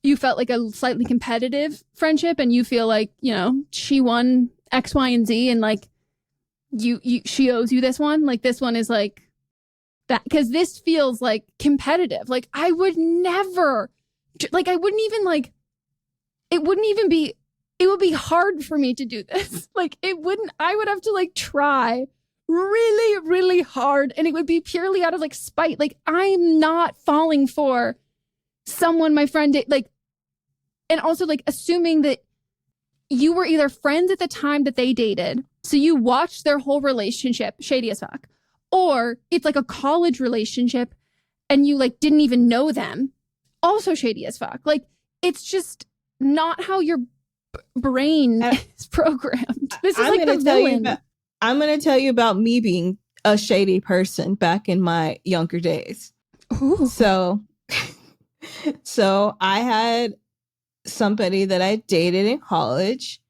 you felt like a slightly competitive friendship and you feel like, you know, she won X, Y, and Z and like she owes you this one. Like this one is like that. Because this feels like competitive. Like I would never, like I wouldn't even like, it would be hard for me to do this. Like I would have to like try really, really hard. And it would be purely out of like spite. Like I'm not falling for someone my friend did. Like, and also like assuming that you were either friends at the time that they dated. So you watched their whole relationship, shady as fuck. Or it's like a college relationship and you like didn't even know them. Also shady as fuck. Like it's just not how your brain is programmed. This is like the villain. I'm going to tell you about me being a shady person back in my younger days. Ooh. So I had somebody that I dated in college,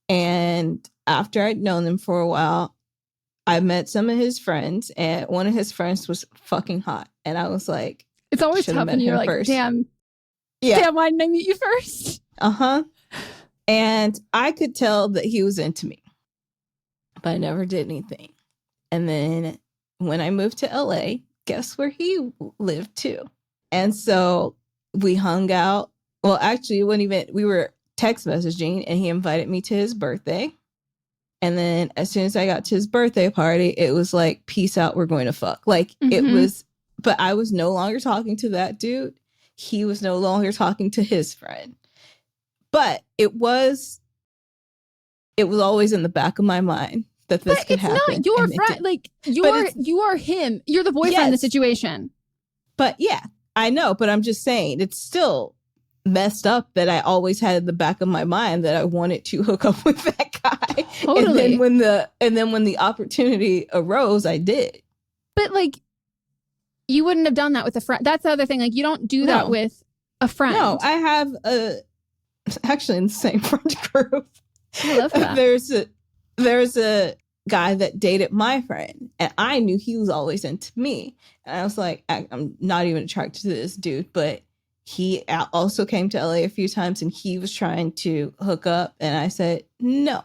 and after I'd known them for a while, I met some of his friends, and one of his friends was fucking hot. And I was like, it's always tough when you're like, first. damn, why didn't I meet you first? Uh-huh. And I could tell that he was into me, but I never did anything. And then when I moved to LA, guess where he lived too? And so we hung out. Well, actually, we were text messaging and he invited me to his birthday. And then as soon as I got to his birthday party, it was like, peace out, we're going to fuck. Like it was, but I was no longer talking to that dude. He was no longer talking to his friend. But it was always in the back of my mind that this could happen. But it's not your friend. Like you are him. You're the boyfriend in the situation. But yeah, I know. But I'm just saying it's still messed up that I always had in the back of my mind that I wanted to hook up with that guy. Totally. And then when the opportunity arose, I did. But like, you wouldn't have done that with a friend. That's the other thing. Like, you don't do that with a friend. No, I have actually in the same friend group. I love that. There's a guy that dated my friend, and I knew he was always into me. And I was like, I'm not even attracted to this dude, but he also came to LA a few times and he was trying to hook up. And I said, no,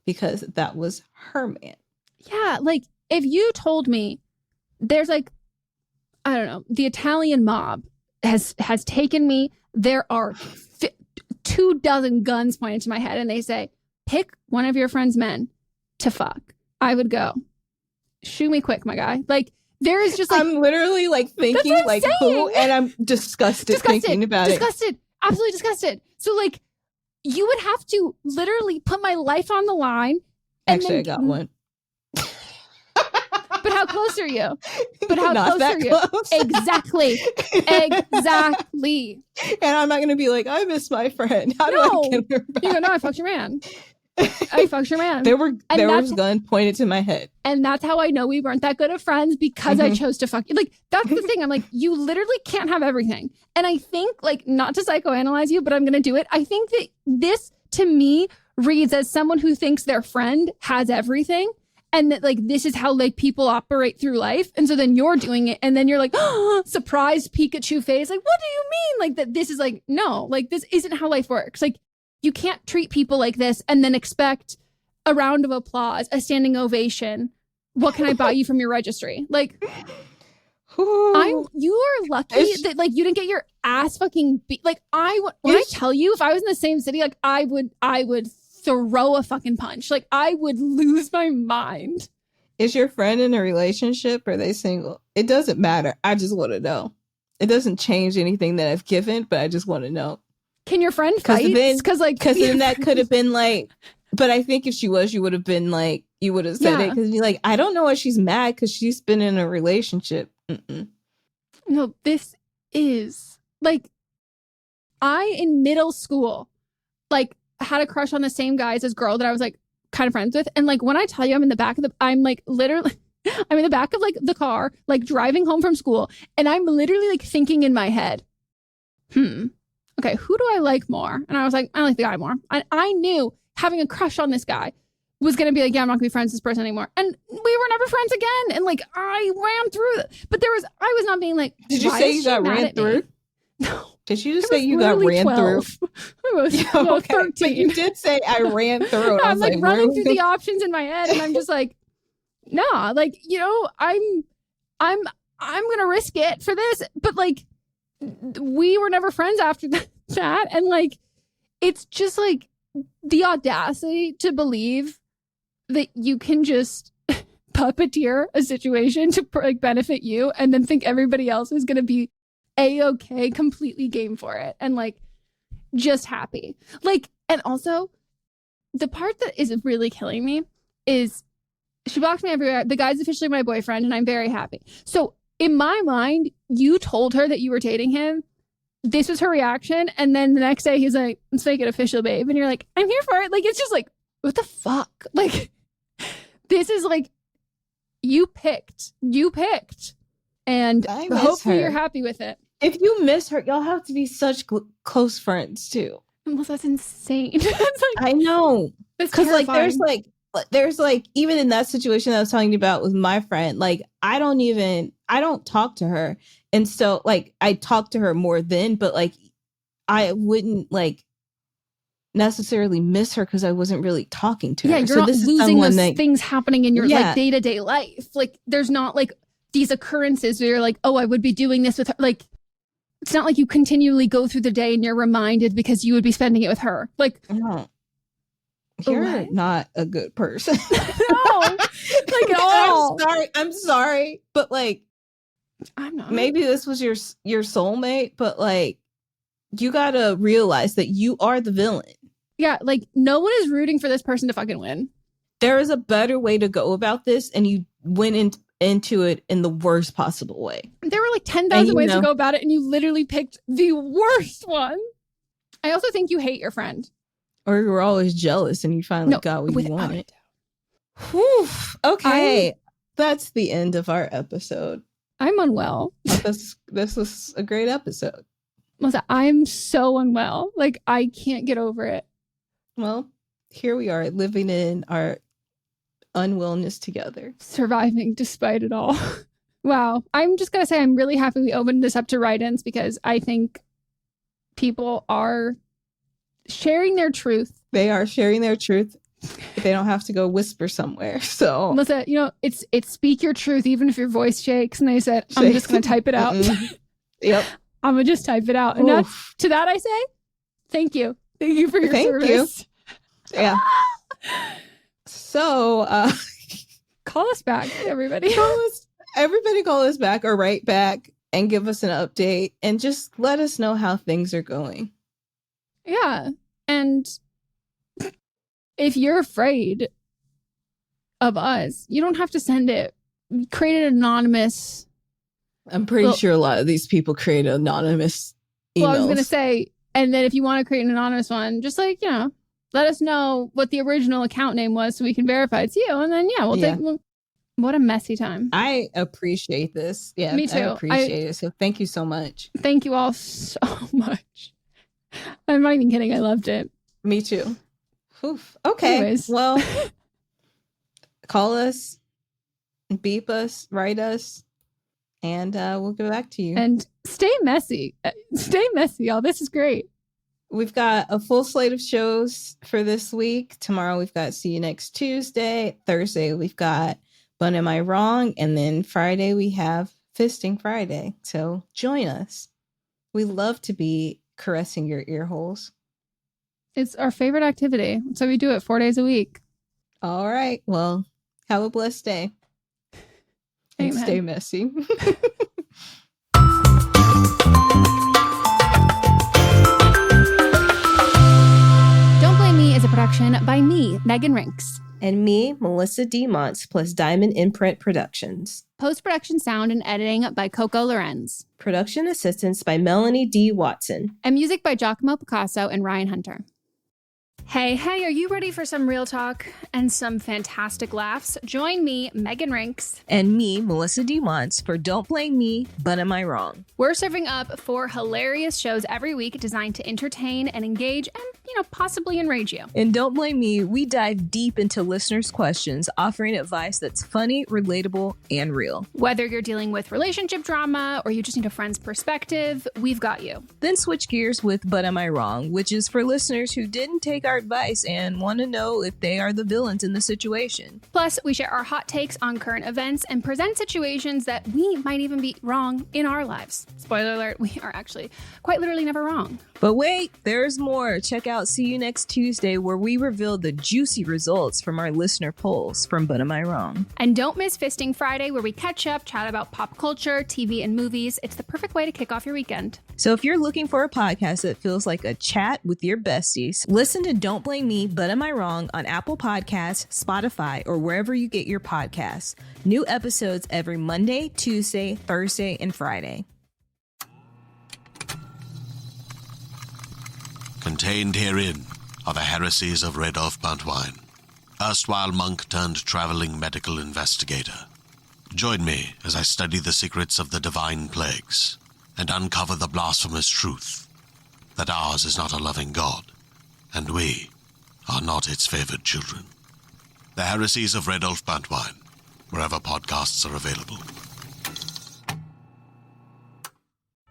because that was her man. Yeah. Like if you told me there's like, I don't know, the Italian mob has taken me, there are 24 guns pointed to my head and they say, pick one of your friend's men to fuck. I would go, shoot me quick, my guy. Like, there is just like, I'm literally like thinking like who, and I'm disgusted thinking about it. Disgusted. Absolutely disgusted. So like, you would have to literally put my life on the line. Actually, I got one. But how close are you? But how Not close that are you? close. Exactly. Exactly. And I'm not going to be like, I miss my friend. How do I get her back? You go, no, I fucked your man. I fucked your man. There was a gun pointed to my head. And that's how I know we weren't that good of friends, because I chose to fuck you. Like, that's the thing. I'm like, you literally can't have everything. And I think, like, not to psychoanalyze you, but I'm going to do it. I think that this, to me, reads as someone who thinks their friend has everything. And that, like, this is how, like, people operate through life. And so then you're doing it. And then you're like, oh, surprised Pikachu face. Like, what do you mean? Like, that this is like, no, like, this isn't how life works. Like, you can't treat people like this and then expect a round of applause, a standing ovation. What can I buy you from your registry? Like, you are lucky that, like, you didn't get your ass fucking beat. Like, when I tell you, if I was in the same city, like, I would throw a fucking punch. Like, I would lose my mind. Is your friend in a relationship? Or are they single? It doesn't matter. I just want to know. It doesn't change anything that I've given, but I just want to know. can your friend fight? Because then that could have been like, but I think if she was, you would have been like, you would have said it because you're like, I don't know why she's mad because she's been in a relationship. Mm-mm. No, this is like, I in middle school, like had a crush on the same guy as this girl that I was like kind of friends with. And like, when I tell you I'm in the back of I'm like literally, I'm in the back of like the car, like driving home from school. And I'm literally like thinking in my head, okay, who do I like more? And I was like, I like the guy more. I knew having a crush on this guy was going to be like, yeah, I'm not going to be friends with this person anymore. And we were never friends again. And like, I ran through it. But I was not being like, did you say you got ran through? No. Did you just say you got ran 12. through? I was 13. But you did say I ran through. I'm like running through the options in my head. And I'm just like, nah, like, you know, I'm going to risk it for this. But like, we were never friends after that. And like, it's just like the audacity to believe that you can just puppeteer a situation to like benefit you and then think everybody else is going to be A-okay, completely game for it. And like, just happy. Like, and also the part that is really killing me is she blocked me everywhere. The guy's officially my boyfriend and I'm very happy. So in my mind, you told her that you were dating him. This was her reaction. And then the next day he's like, let's make it official, babe. And you're like, I'm here for it. Like, it's just like, what the fuck? Like, this is like, you picked. And hopefully you're happy with it. If you miss her, y'all have to be such close friends too. Well, that's insane. It's like, I know. Because there's like, even in that situation that I was telling you about with my friend, like, I don't talk to her. And so like, I talk to her more then, but like, I wouldn't like necessarily miss her because I wasn't really talking to her. Yeah, you're not losing those things happening in your like day-to-day life. Like, there's not like these occurrences where you're like, oh, I would be doing this with her. Like, it's not like you continually go through the day and you're reminded because you would be spending it with her. Like, no. You're not a good person. No, like at all. I'm sorry, but like, I'm not. Maybe this was your soulmate, but like, you gotta realize that you are the villain. Yeah, like no one is rooting for this person to fucking win. There is a better way to go about this, and you went into it in the worst possible way. There were like 10,000 ways to go about it, and you literally picked the worst one. I also think you hate your friend. Or you were always jealous and you finally got what you wanted. Whew. Okay. That's the end of our episode. I'm unwell. This was a great episode. Melissa, I'm so unwell. Like, I can't get over it. Well, here we are living in our unwellness together. Surviving despite it all. Wow. I'm just going to say I'm really happy we opened this up to write-ins because I think people are sharing their truth. They are sharing their truth. They don't have to go whisper somewhere. So, Melissa, you know, it's speak your truth, even if your voice shakes. And they said, I'm just going to type it out. Yep. I'm going to just type it out. And that's, to that I say, thank you. Thank you for your service. You. Yeah. So, call us back, everybody. Everybody call us back or write back and give us an update and just let us know how things are going. Yeah. And if you're afraid of us, you don't have to send it. Create an anonymous. I'm pretty sure a lot of these people create anonymous emails. Well, I was going to say, and then if you want to create an anonymous one, just like, you know, let us know what the original account name was so we can verify it's you. And then, we'll take. What a messy time. I appreciate this. Yeah, me too. I appreciate it. So thank you so much. Thank you all so much. I'm not even kidding. I loved it. Me too. Oof. Okay. Anyways. Well, call us, beep us, write us, and we'll get back to you. And stay messy. Stay messy, y'all. This is great. We've got a full slate of shows for this week. Tomorrow we've got See You Next Tuesday. Thursday we've got But Am I Wrong? And then Friday we have Fisting Friday. So join us. We love to be caressing your ear holes. It's our favorite activity. So we do it 4 days a week. All right. Well, have a blessed day. And Amen. Stay messy. production by me, Megan Rinks. And me, Melissa D. Montz, plus Diamond Imprint Productions. Post-production sound and editing by Coco Lorenz. Production assistance by Melanie D. Watson. And music by Giacomo Picasso and Ryan Hunter. Hey, are you ready for some real talk and some fantastic laughs? Join me, Megan Rinks. And me, Melissa D. Montz, for Don't Blame Me, But Am I Wrong? We're serving up 4 hilarious shows every week designed to entertain and engage and, possibly enrage you. And Don't Blame Me, we dive deep into listeners' questions, offering advice that's funny, relatable, and real. Whether you're dealing with relationship drama or you just need a friend's perspective, we've got you. Then switch gears with But Am I Wrong, which is for listeners who didn't take our advice and want to know if they are the villains in the situation. Plus, we share our hot takes on current events and present situations that we might even be wrong in our lives. Spoiler alert, we are actually quite literally never wrong. But wait, there's more. Check out See You Next Tuesday, where we reveal the juicy results from our listener polls from But Am I Wrong? And don't miss Fisting Friday, where we catch up, chat about pop culture, TV, and movies. It's the perfect way to kick off your weekend. So if you're looking for a podcast that feels like a chat with your besties, listen to Don't Blame Me, But Am I Wrong on Apple Podcasts, Spotify, or wherever you get your podcasts. New episodes every Monday, Tuesday, Thursday, and Friday. Contained herein are the heresies of Radolf Buntwine, erstwhile monk turned traveling medical investigator. Join me as I study the secrets of the divine plagues and uncover the blasphemous truth that ours is not a loving God, and we are not its favored children. The heresies of Radolf Buntwine, wherever podcasts are available.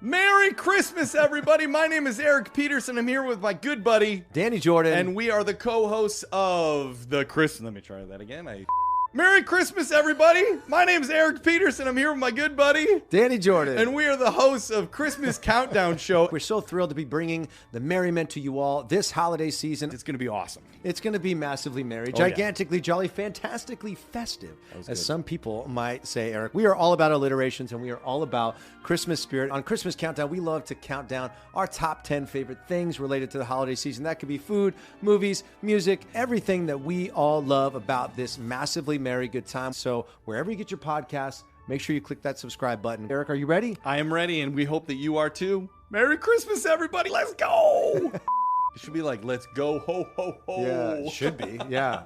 Merry Christmas, everybody. My name is Eric Peterson. I'm here with my good buddy, Danny Jordan. and we are the co-hosts of the Christmas. Let me try that again. Merry Christmas, everybody. My name is Eric Peterson. I'm here with my good buddy, Danny Jordan. and we are the hosts of Christmas Countdown Show. We're so thrilled to be bringing the merriment to you all this holiday season. It's going to be awesome. It's going to be massively merry, Oh, yeah. gigantically jolly, fantastically festive, was as good. some people might say, Eric. We are all about alliterations, and we are all about Christmas spirit. On Christmas Countdown, we love to count down our top 10 favorite things related to the holiday season. That could be food, movies, music, everything that we all love about this massively merry good time. So wherever you get your podcasts, make sure you click that subscribe button. Eric, are you ready? I am ready, and we hope that you are too. Merry Christmas, everybody. Let's go. It should be like, let's go, ho, ho, ho. Yeah, it should be. Yeah.